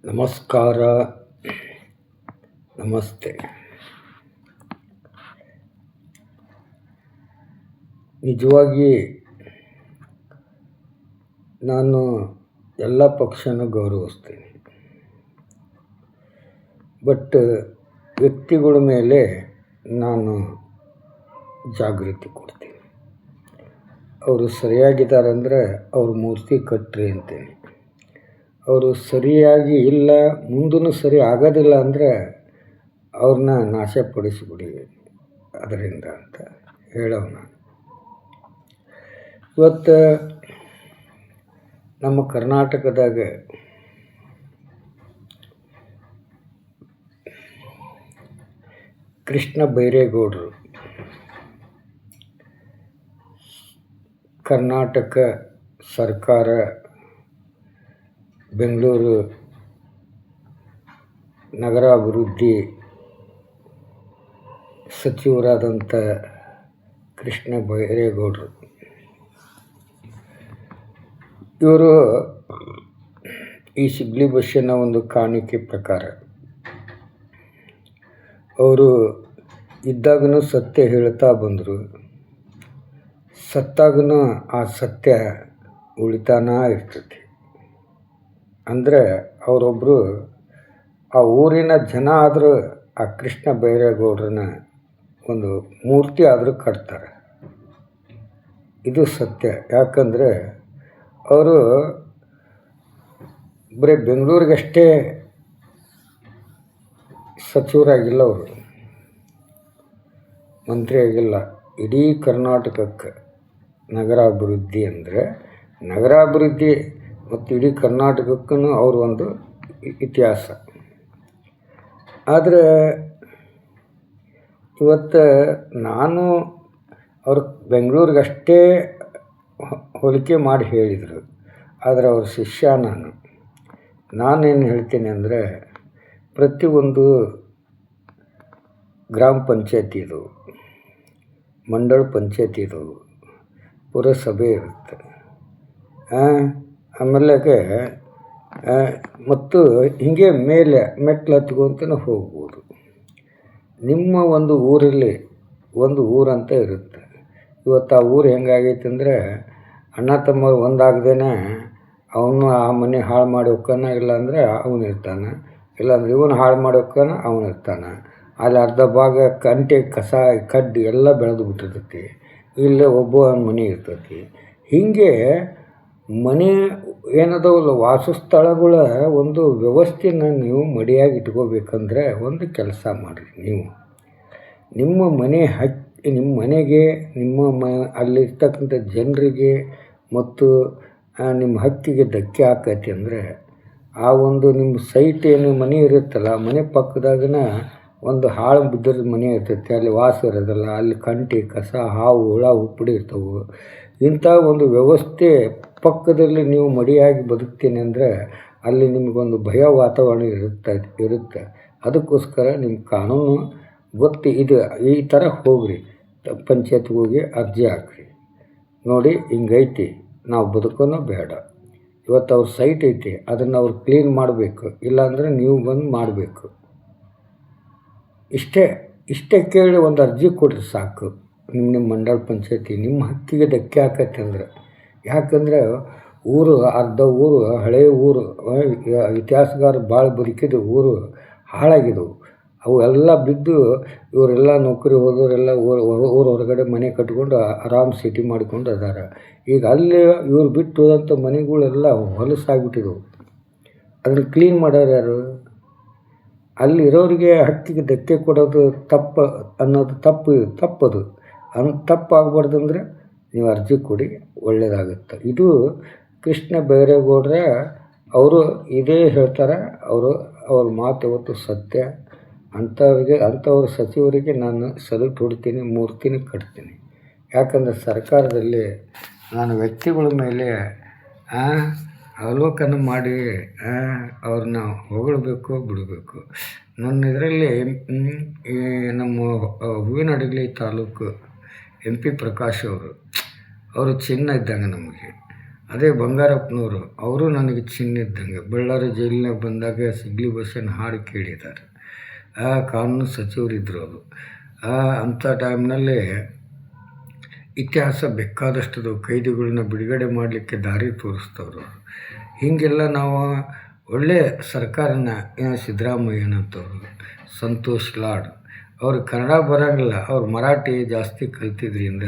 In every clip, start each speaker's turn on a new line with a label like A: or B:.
A: ನಮಸ್ಕಾರ, ನಮಸ್ತೆ. ನಿಜವಾಗಿ ನಾನು ಎಲ್ಲ ಪಕ್ಷನೂ ಗೌರವಿಸ್ತೀನಿ. ಬಟ್ ವ್ಯಕ್ತಿಗಳ ಮೇಲೆ ನಾನು ಜಾಗೃತಿ ಕೊಡ್ತೀನಿ. ಅವರು ಸರಿಯಾಗಿದ್ದಾರಂದರೆ ಅವ್ರ ಮೂರ್ತಿ ಕಟ್ಟ್ರಿ ಅಂತೀನಿ. ಅವರು ಸರಿಯಾಗಿ ಇಲ್ಲ, ಮುಂದೂ ಸರಿ ಆಗೋದಿಲ್ಲ ಅಂದರೆ ಅವ್ರನ್ನ ನಾಶಪಡಿಸಿಬಿಡಿ ಅದರಿಂದ ಅಂತ ಹೇಳೋವು ನಾನು. ಇವತ್ತು ನಮ್ಮ ಕರ್ನಾಟಕದಾಗ ಕೃಷ್ಣ ಬೈರೇಗೌಡರು ಕರ್ನಾಟಕ ಸರ್ಕಾರ ಬೆಂಗಳೂರು ನಗರಾಭಿವೃದ್ಧಿ ಸಚಿವರಾದಂಥ ಕೃಷ್ಣ ಬೈರೇಗೌಡರು ಇವರು ಈ ಸಿಗ್ಲಿ ಬಸ್ಸಿನ ಒಂದು ಕಾಣಿಕೆ ಪ್ರಕಾರ ಅವರು ಇದ್ದಾಗೂ ಸತ್ಯ ಹೇಳ್ತಾ ಬಂದರು, ಸತ್ತಾಗೂ ಆ ಸತ್ಯ ಉಳಿತಾನೇ ಇರ್ತೈತಿ. ಅಂದರೆ ಅವರೊಬ್ಬರು ಆ ಊರಿನ ಜನ ಆದರೂ ಆ ಕೃಷ್ಣ ಬೈರೇಗೌಡರನ್ನ ಒಂದು ಮೂರ್ತಿ ಆದರೂ ಕಟ್ತಾರೆ. ಇದು ಸತ್ಯ. ಯಾಕಂದರೆ ಅವರು ಬರೀ ಬೆಂಗಳೂರಿಗಷ್ಟೇ ಸಚಿವರಾಗಿಲ್ಲ, ಅವರು ಮಂತ್ರಿ ಆಗಿಲ್ಲ, ಇಡೀ ಕರ್ನಾಟಕಕ್ಕೆ ನಗರಾಭಿವೃದ್ಧಿ ಅಂದರೆ ನಗರಾಭಿವೃದ್ಧಿ ಮತ್ತು ಇಡೀ ಕರ್ನಾಟಕಕ್ಕೂ ಅವರು ಒಂದು ಇತಿಹಾಸ. ಆದರೆ ಇವತ್ತು ನಾನು ಅವರು ಬೆಂಗಳೂರಿಗಷ್ಟೇ ಹೋಲಿಕೆ ಮಾಡಿ ಹೇಳಿದರು, ಆದರೆ ಅವ್ರ ಶಿಷ್ಯ ನಾನೇನು ಹೇಳ್ತೀನಿ ಅಂದರೆ ಪ್ರತಿಯೊಂದು ಗ್ರಾಮ ಪಂಚಾಯತಿದು, ಮಂಡಳ ಪಂಚಾಯತಿದು ಪುರಸಭೆ ಇರುತ್ತೆ. ಆಮೇಲೆ ಮತ್ತು ಹೀಗೆ ಮೇಲೆ ಮೆಟ್ಲು ಹತ್ಕೊಂತಲೂ ಹೋಗ್ಬೋದು. ನಿಮ್ಮ ಒಂದು ಊರಲ್ಲಿ ಒಂದು ಊರಂತ ಇರುತ್ತೆ. ಇವತ್ತು ಆ ಊರು ಹೆಂಗಾಗೈತೆ ಅಂದರೆ ಅಣ್ಣ ತಮ್ಮರು ಒಂದಾಗ್ದೇ ಅವನು ಆ ಮನೆ ಹಾಳು ಮಾಡಿ ಹೋಗ್ತಾನೆ, ಇಲ್ಲಾಂದರೆ ಅವನು ಇರ್ತಾನೆ, ಇಲ್ಲಾಂದ್ರೆ ಇವನು ಹಾಳು ಮಾಡಿ ಹೋಗ್ತಾನೆ, ಅವನು ಇರ್ತಾನೆ. ಅಲ್ಲಿ ಅರ್ಧ ಭಾಗ ಕಂಟೆ ಕಸ ಕಡ್ಡಿ ಎಲ್ಲ ಬೆಳೆದು ಬಿಟ್ಟಿರ್ತೈತಿ, ಇಲ್ಲೇ ಒಬ್ಬ ಮನೆ ಇರ್ತೈತಿ. ಹೀಗೆ ಮನೆ ಏನದವಲ್ಲ ವಾಸಸ್ಥಳಗಳ ಒಂದು ವ್ಯವಸ್ಥೆನ ನೀವು ಮಡಿಯಾಗಿ ಇಟ್ಕೋಬೇಕಂದ್ರೆ ಒಂದು ಕೆಲಸ ಮಾಡಿರಿ. ನೀವು ನಿಮ್ಮ ಮನೆ ನಿಮ್ಮ ಮನೆಗೆ, ನಿಮ್ಮ ಅಲ್ಲಿರ್ತಕ್ಕಂಥ ಜನರಿಗೆ ಮತ್ತು ನಿಮ್ಮ ಹಕ್ಕಿಗೆ ಧಕ್ಕೆ ಆಕೈತಿ ಅಂದರೆ ಆ ಒಂದು ನಿಮ್ಮ ಸೈಟ್ ಏನು ಮನೆ ಇರುತ್ತಲ್ಲ, ಮನೆ ಪಕ್ಕದಾಗನ ಒಂದು ಹಾಳು ಬಿದ್ದಿರೋ ಮನೆ ಇರ್ತೈತಿ, ಅಲ್ಲಿ ವಾಸ ಇರೋದಿಲ್ಲ, ಅಲ್ಲಿ ಕಂಟಿ ಕಸ ಹಾವು ಹುಳ ಉಪ್ಪುಡಿ ಇರ್ತವೆ. ಇಂಥ ಒಂದು ವ್ಯವಸ್ಥೆ ಪಕ್ಕದಲ್ಲಿ ನೀವು ಮಡಿಯಾಗಿ ಬದುಕ್ತೀನಿ ಅಂದರೆ ಅಲ್ಲಿ ನಿಮಗೊಂದು ಭಯ ವಾತಾವರಣ ಇರುತ್ತೆ. ಅದಕ್ಕೋಸ್ಕರ ನಿಮ್ಮ ಕಾನೂನು ಗೊತ್ತು ಇದು ಈ ಥರ ಹೋಗ್ರಿ, ಪಂಚಾಯತ್ಗೆ ಹೋಗಿ ಅರ್ಜಿ ಹಾಕ್ರಿ, ನೋಡಿ ಹಿಂಗೈತಿ, ನಾವು ಬದುಕೋನೋ ಬೇಡ. ಇವತ್ತು ಅವ್ರ ಸೈಟ್ ಐತಿ, ಅದನ್ನು ಅವ್ರು ಕ್ಲೀನ್ ಮಾಡಬೇಕು, ಇಲ್ಲಾಂದರೆ ನೀವು ಬಂದು ಮಾಡಬೇಕು. ಇಷ್ಟೇ ಕೇಳಿ ಒಂದು ಅರ್ಜಿ ಕೊಡ್ರಿ ಸಾಕು. ನಿಮ್ಮ ಮಂಡಳ ಪಂಚಾಯತಿ ನಿಮ್ಮ ಹಕ್ಕಿಗೆ ಧಕ್ಕೆ ಆಕೈತೆ ಅಂದ್ರೆ. ಯಾಕಂದರೆ ಊರು ಅರ್ಧ ಊರು ಹಳೆಯ ಊರು, ಇತಿಹಾಸಗಾರ ಭಾಳ ಬದುಕಿದ ಊರು ಹಾಳಾಗಿದ್ದವು. ಅವು ಎಲ್ಲ ಬಿದ್ದು ಇವರೆಲ್ಲ ನೌಕರಿ ಹೋದವರೆಲ್ಲ ಊರು ಹೊರಗಡೆ ಮನೆ ಕಟ್ಕೊಂಡು ಆರಾಮ್ ಸಿಟಿ ಮಾಡಿಕೊಂಡು ಅದಾರ. ಈಗ ಅಲ್ಲಿ ಇವ್ರು ಬಿಟ್ಟು ಹೋದಂಥ ಮನೆಗಳೆಲ್ಲ ಹೊಲಸಾಗ್ಬಿಟ್ಟಿದ್ದವು. ಅದನ್ನು ಕ್ಲೀನ್ ಮಾಡೋರು ಯಾರು? ಅಲ್ಲಿರೋರಿಗೆ ಹಕ್ಕಿಗೆ ಧಕ್ಕೆ ಕೊಡೋದು ಅನ್ನೋದು ತಪ್ಪದು. ತಪ್ಪಾಗಬಾರ್ದಂದ್ರೆ ನೀವು ಅರ್ಜಿ ಕೊಡಿ, ಒಳ್ಳೆಯದಾಗುತ್ತೆ. ಇದು ಕೃಷ್ಣ ಬೈರೇಗೌಡರ ಅವರು ಇದೇ ಹೇಳ್ತಾರೆ. ಅವ್ರ ಮಾತು ಯಾವತ್ತು ಸತ್ಯ. ಅಂಥವ್ರ ಸಚಿವರಿಗೆ ನಾನು ಸಲ್ಯೂಟ್ ಹೊಡ್ತೀನಿ, ಮೂರ್ತಿನ ಕಟ್ತೀನಿ. ಯಾಕಂದರೆ ಸರ್ಕಾರದಲ್ಲಿ ನಾನು ವ್ಯಕ್ತಿಗಳ ಮೇಲೆ ಅವಲೋಕನ ಮಾಡಿ ಅವ್ರನ್ನ ಹೊಗಳಬೇಕು, ಬಿಡಬೇಕು. ನನ್ನ ಇದರಲ್ಲಿ ನಮ್ಮ ಹೂವಿನಡಗಲಿ ತಾಲೂಕು MP ಪ್ರಕಾಶ್ ಅವರು ಚಿನ್ನ ಇದ್ದಂಗೆ ನಮಗೆ. ಅದೇ ಬಂಗಾರಪ್ಪನವರು ಅವರು ನನಗೆ ಚಿನ್ನಿದ್ದಂಗೆ. ಬಳ್ಳಾರಿ ಜೈಲಿನಾಗ ಬಂದಾಗ ಸಿಗ್ಲಿ ಬಸ್ಸನ್ನು ಹಾಡು ಕೇಳಿದ್ದಾರೆ. ಕಾನೂನು ಸಚಿವರಿದ್ದರು ಅವರು. ಅಂಥ ಟೈಮ್ನಲ್ಲಿ ಇತಿಹಾಸ ಬೇಕಾದಷ್ಟು ಕೈದಿಗಳನ್ನ ಬಿಡುಗಡೆ ಮಾಡಲಿಕ್ಕೆ ದಾರಿ ತೋರಿಸ್ತವ್ರು. ಹೀಗೆಲ್ಲ ನಾವು ಒಳ್ಳೆಯ ಸರ್ಕಾರನ ಸಿದ್ದರಾಮಯ್ಯನಂತವ್ರು, ಸಂತೋಷ್ ಲಾಡ್ ಅವ್ರು ಕನ್ನಡ ಬರೋಂಗಿಲ್ಲ, ಅವ್ರು ಮರಾಠಿ ಜಾಸ್ತಿ ಕಲ್ತಿದ್ರಿಂದ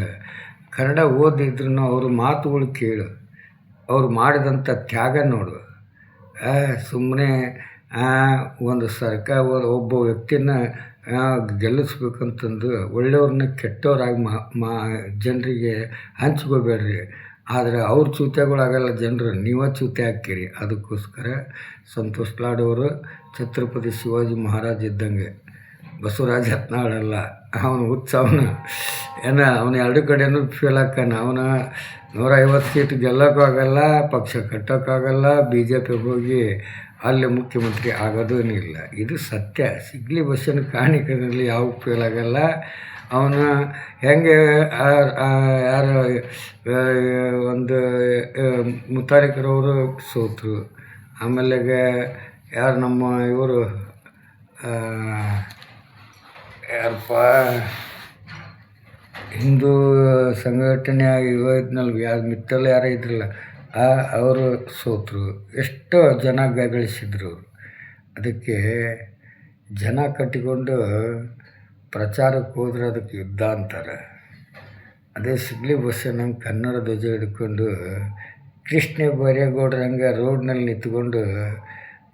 A: ಕನ್ನಡ ಓದಿದ್ರು ಅವ್ರ ಮಾತುಗಳು ಕೇಳು, ಅವ್ರು ಮಾಡಿದಂಥ ತ್ಯಾಗ ನೋಡು. ಸುಮ್ಮನೆ ಒಂದು ಒಬ್ಬ ವ್ಯಕ್ತಿನ ಗೆಲ್ಲಿಸ್ಬೇಕಂತಂದು ಒಳ್ಳೆಯವ್ರನ್ನ ಕೆಟ್ಟವ್ರಾಗಿ ಜನರಿಗೆ ಹಂಚ್ಕೋಬೇಡ್ರಿ. ಆದರೆ ಅವ್ರ ಚೂತ್ಯಗಳಾಗಲ್ಲ, ಜನರು ನೀವೇ ಚೂತೆ ಹಾಕ್ತೀರಿ. ಅದಕ್ಕೋಸ್ಕರ ಸಂತೋಷ್ ಲಾಡ್ ಅವರು ಛತ್ರಪತಿ ಶಿವಾಜಿ ಮಹಾರಾಜ್ ಇದ್ದಂಗೆ, ಬಸವರಾಜ ಯತ್ನಾಳಲ್ಲ. ಅವನು ಹುಚ್ಚವನು ಅವನು ಎರಡು ಕಡೆಯೂ ಫೇಲ್ ಹಾಕಾನ. ಅವನ 150 ಸೀಟ್ ಗೆಲ್ಲೋಕ್ಕೂ ಆಗಲ್ಲ, ಪಕ್ಷ ಕಟ್ಟೋಕ್ಕಾಗಲ್ಲ, BJPಗೆ ಹೋಗಿ ಅಲ್ಲಿ ಮುಖ್ಯಮಂತ್ರಿ ಆಗೋದೂ ಇಲ್ಲ. ಇದು ಸತ್ಯ. ಸಿಗ್ಲಿ ಬಸ್ಸಿನ ಕಾಣಿಕೆಯಲ್ಲಿ ಯಾವ ಫೇಲ್ ಆಗಲ್ಲ. ಅವನು ಹೆಂಗೆ ಯಾರು ಒಂದು ಮುತಾರಿಕರವರು ಸೋತರು. ಆಮೇಲೆ ಯಾರು ನಮ್ಮ ಇವರು ಯಾರಪ್ಪ ಹಿಂದೂ ಸಂಘಟನೆ ಇದ್ನಲ್ವ, ಯಾರು ಮಿತ್ತಲ್ ಯಾರೋ ಇದ್ರಲ್ಲ, ಅವರು ಸೋತರು. ಎಷ್ಟೋ ಜನ ಗಳಿಸಿದ್ರು ಅವರು. ಅದಕ್ಕೆ ಜನ ಕಟ್ಟಿಕೊಂಡು ಪ್ರಚಾರಕ್ಕೆ ಹೋದ್ರೆ ಅದಕ್ಕೆ ಯುದ್ಧ ಅಂತಾರೆ. ಅದೇ ಸಿಗ್ಲಿ ಬಸ್ಸನ್ನಂಗೆ ಕನ್ನಡ ಧ್ವಜ ಹಿಡ್ಕೊಂಡು ಕೃಷ್ಣ ಬೈರೇಗೌಡ್ರಂಗೆ ರೋಡ್ನಲ್ಲಿ ನಿಂತ್ಕೊಂಡು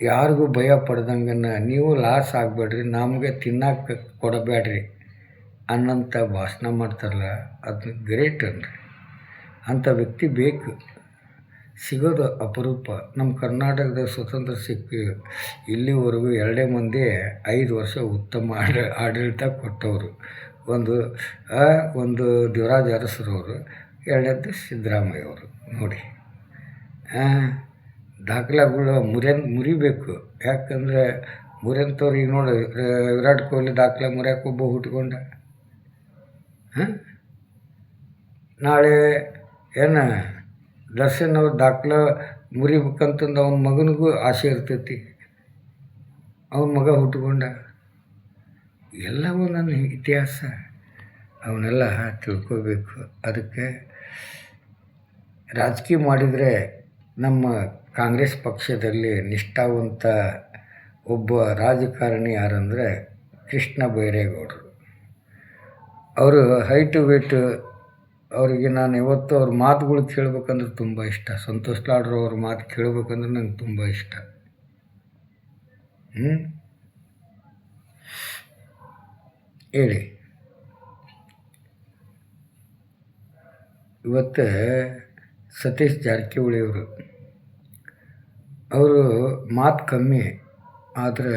A: ಯಾರಿಗೂ ಭಯ ಪಡ್ದಂಗೆ ನೀವು ಲಾಸ್ ಆಗಬೇಡ್ರಿ, ನಮಗೆ ತಿನ್ನಕ್ಕೆ ಕೊಡಬೇಡ್ರಿ ಅನ್ನೋಂಥ ಭಾಷಣ ಮಾಡ್ತಾರಲ್ಲ, ಅದು ಗ್ರೇಟ್ ಅನ್ರಿ. ಅಂಥ ವ್ಯಕ್ತಿ ಬೇಕು, ಸಿಗೋದು ಅಪರೂಪ. ನಮ್ಮ ಕರ್ನಾಟಕದ ಸ್ವತಂತ್ರ ಸಿಕ್ಕಿ ಇಲ್ಲಿವರೆಗೂ 2 ಮಂದಿ 5 ವರ್ಷ ಉತ್ತಮ ಆಡಳಿತ ಕೊಟ್ಟವರು. ಒಂದು ದೇವರಾಜ ಅರಸರವರು, 2ನೇದು ಸಿದ್ದರಾಮಯ್ಯವರು. ನೋಡಿ, ದಾಖಲೆಗಳು ಮುರಿಬೇಕು. ಯಾಕಂದರೆ ಮುರಿಯಂಥವ್ರು ಈಗ ನೋಡಿ, ವಿರಾಟ್ ಕೊಹ್ಲಿ ದಾಖಲೆ ಮುರಿಯೋಕೆ ಒಬ್ಬ ಹುಟ್ಕೊಂಡ. ನಾಳೆ ದರ್ಶನ್ ಅವ್ರ ದಾಖಲೆ ಮುರಿಬೇಕಂತಂದು ಅವನ ಮಗನಿಗೂ ಆಸೆ ಇರ್ತೈತಿ. ಅವನ ಮಗ ಹುಟ್ಕೊಂಡ. ಎಲ್ಲವೂ ನನ್ನ ಇತಿಹಾಸ, ಅವನ್ನೆಲ್ಲ ತಿಳ್ಕೋಬೇಕು. ಅದಕ್ಕೆ ರಾಜಕೀಯ ಮಾಡಿದರೆ ನಮ್ಮ ಕಾಂಗ್ರೆಸ್ ಪಕ್ಷದಲ್ಲಿ ನಿಷ್ಠಾವಂತ ಒಬ್ಬ ರಾಜಕಾರಣಿ ಯಾರಂದರೆ ಕೃಷ್ಣ ಬೈರೇಗೌಡರು. ಅವರು ಹೈಟು ವೇಟು, ಅವರಿಗೆ ನಾನು ಇವತ್ತು ಅವ್ರ ಮಾತುಗಳು ಕೇಳ್ಬೇಕಂದ್ರೆ ತುಂಬ ಇಷ್ಟ. ಸಂತೋಷ್ ಲಾಡ್ರು ಅವ್ರ ಮಾತು ಕೇಳಬೇಕಂದ್ರೆ ನಂಗೆ ತುಂಬ ಇಷ್ಟ. ಹೇಳಿ, ಇವತ್ತು ಸತೀಶ್ ಜಾರಕಿಹೊಳಿ ಅವರು ಮಾತು ಕಮ್ಮಿ, ಆದರೆ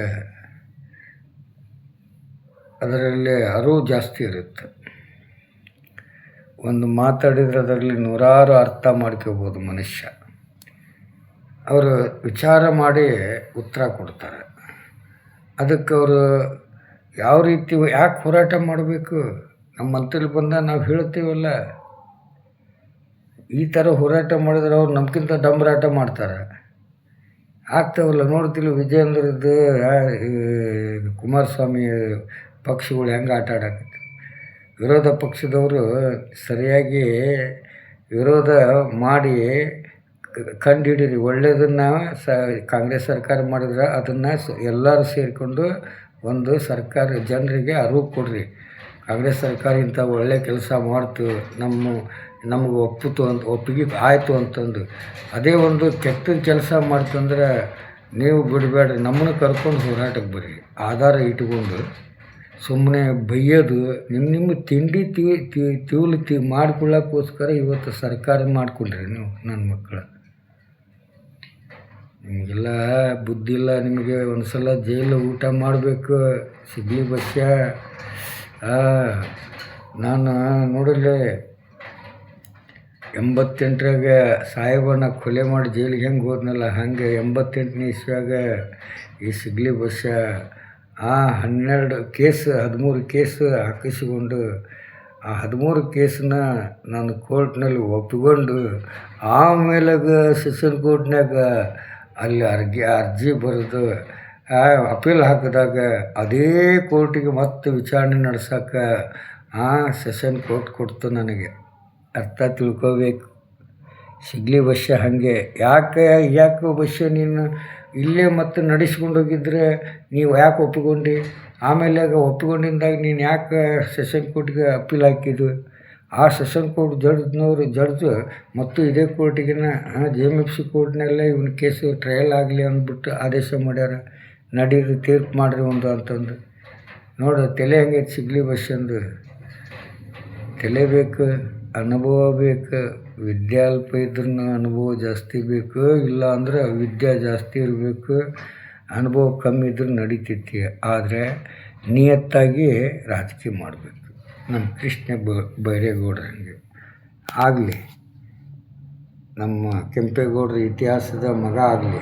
A: ಅದರಲ್ಲಿ ಅರಿವು ಜಾಸ್ತಿ ಇರುತ್ತೆ. ಒಂದು ಮಾತಾಡಿದರೆ ಅದರಲ್ಲಿ 100 ಅರ್ಥ ಮಾಡ್ಕೋಬೋದು ಮನುಷ್ಯ. ಅವರು ವಿಚಾರ ಮಾಡಿ ಉತ್ತರ ಕೊಡ್ತಾರೆ. ಅದಕ್ಕೆ ಅವರು ಯಾವ ರೀತಿ ಯಾಕೆ ಹೋರಾಟ ಮಾಡಬೇಕು? ನಮ್ಮ ಮಂತ್ರಿ ಬಂದ ನಾವು ಹೇಳ್ತೀವಲ್ಲ, ಈ ಥರ ಹೋರಾಟ ಮಾಡಿದ್ರೆ ಅವ್ರು ನಮ್ಗಿಂತ ಡಂಬರಾಟ ಮಾಡ್ತಾರೆ. ಆಗ್ತಾವಲ್ಲ, ನೋಡ್ತಿಲ್ಲ ವಿಜಯೇಂದ್ರದ್ದು ಕುಮಾರಸ್ವಾಮಿ ಪಕ್ಷಗಳು ಹೆಂಗೆ ಆಟ ಆಡಕತ್ತೆ. ವಿರೋಧ ಪಕ್ಷದವರು ಸರಿಯಾಗಿ ವಿರೋಧ ಮಾಡಿ ಕಂಡುಹಿಡೀರಿ. ಒಳ್ಳೆಯದನ್ನು ಕಾಂಗ್ರೆಸ್ ಸರ್ಕಾರ ಮಾಡಿದ್ರೆ ಅದನ್ನು ಎಲ್ಲರೂ ಸೇರಿಕೊಂಡು ಒಂದು ಸರ್ಕಾರ ಜನರಿಗೆ ಅರಿವು ಕೊಡ್ರಿ. ಕಾಂಗ್ರೆಸ್ ಸರ್ಕಾರ ಇಂಥ ಒಳ್ಳೆಯ ಕೆಲಸ ಮಾಡ್ತು, ನಮಗೆ ಒಪ್ಪಿಗೆ ಆಯಿತು ಅಂತಂದು. ಅದೇ ಒಂದು ಕೆಟ್ಟ ಕೆಲಸ ಮಾಡ್ತಂದ್ರೆ ನೀವು ಬಿಡಬೇಡ್ರಿ, ನಮ್ಮನ್ನು ಕರ್ಕೊಂಡು ಹೋರಾಟಕ್ಕೆ ಬರ್ರಿ. ಆಧಾರ ಇಟ್ಕೊಂಡು ಸುಮ್ಮನೆ ಬೈಯೋದು, ನಿಮ್ಮ ತಿಂಡಿ ಮಾಡ್ಕೊಳ್ಳೋಕ್ಕೋಸ್ಕರ ಇವತ್ತು ಸರ್ಕಾರ ಮಾಡ್ಕೊಂಡ್ರಿ ನೀವು. ನನ್ನ ಮಕ್ಕಳು, ನಿಮಗೆಲ್ಲ ಬುದ್ಧಿ ಇಲ್ಲ. ನಿಮಗೆ ಒಂದು ಸಲ ಜೈಲು ಊಟ ಮಾಡಬೇಕು. ಸಿಗ್ಲಿ ಬಸ್ಸ ನಾನು ನೋಡಲಿ 88ರಾಗ ಸಾಹೇಬನ ಕೊಲೆ ಮಾಡಿ ಜೈಲಿಗೆ ಹೆಂಗೆ ಹೋದ್ನಲ್ಲ, ಹಂಗೆ 88ನೇ ಇಸ್ವಿಯಾಗ ಈ ಸಿಗ್ಲಿ ಬಸ್ಸ 13 ಕೇಸ್ ಹಾಕಿಸಿಕೊಂಡು ಆ 13 ಕೇಸನ್ನ ನಾನು ಕೋರ್ಟ್ನಲ್ಲಿ ಒಪ್ಪಿಕೊಂಡು ಆಮೇಲಾಗ ಸೆಷನ್ ಕೋರ್ಟ್ನಾಗ ಅಲ್ಲಿ ಅರ್ಜಿ ಬರೆದು ಅಪೀಲ್ ಹಾಕಿದಾಗ ಅದೇ ಕೋರ್ಟಿಗೆ ಮತ್ತೆ ವಿಚಾರಣೆ ನಡೆಸೋಕೆ ಸೆಷನ್ ಕೋರ್ಟ್ ಕೊಡ್ತು ನನಗೆ. ಅರ್ಥ ತಿಳ್ಕೋಬೇಕು. ಸಿಗಲಿ ಬಸ್ಯ ಹಾಗೆ ಯಾಕೆ ಬಸ್ಯ ನೀನು ಇಲ್ಲೇ ಮತ್ತೆ ನಡೆಸ್ಕೊಂಡು ಹೋಗಿದ್ರೆ ನೀವು ಯಾಕೆ ಒಪ್ಪಿಕೊಂಡು ಆಮೇಲೆ ಒಪ್ಪಿಕೊಂಡಿದ್ದಾಗ ನೀನು ಯಾಕೆ ಸೆಷನ್ ಕೋರ್ಟ್ಗೆ ಅಪೀಲ್ ಹಾಕಿದ್ದು? ಆ ಸೆಷನ್ ಕೋರ್ಟ್ ಜಡ್ಜ್ ಮತ್ತು ಇದೇ ಕೋರ್ಟಿಗಿನ JMFC ಕೋರ್ಟ್ನಲ್ಲೇ ಇವನ ಕೇಸು ಟ್ರಯಲ್ ಆಗಲಿ ಅಂದ್ಬಿಟ್ಟು ಆದೇಶ ಮಾಡ್ಯಾರ. ನಡೀರಿ ತೀರ್ಪು ಮಾಡಿರಿ ಒಂದು ಅಂತಂದು. ನೋಡು ತಲೆ ಹೆಂಗೈತೆ ಸಿಗಲಿ ಬಸ್ಸಂದು. ತಲೆ ಬೇಕು, ಅನುಭವ ಬೇಕು. ವಿದ್ಯೆ ಅಲ್ಪ ಇದ್ರೂ ಅನುಭವ ಜಾಸ್ತಿ ಬೇಕು, ಇಲ್ಲ ಅಂದ್ರೆ ವಿದ್ಯೆ ಜಾಸ್ತಿ ಇರಬೇಕು. ಅನುಭವ ಕಮ್ಮಿ ಇದ್ರೂ ನಡೀತೈತಿ. ಆದರೆ ನಿಯತ್ತಾಗಿ ರಾಜಕೀಯ ಮಾಡಬೇಕು. ನಮ್ಮ ಕೃಷ್ಣ ಬೈರೇಗೌಡರಂಗೆ ಆಗಲಿ, ನಮ್ಮ ಕೆಂಪೇಗೌಡರ ಇತಿಹಾಸದ ಮಗ ಆಗಲಿ.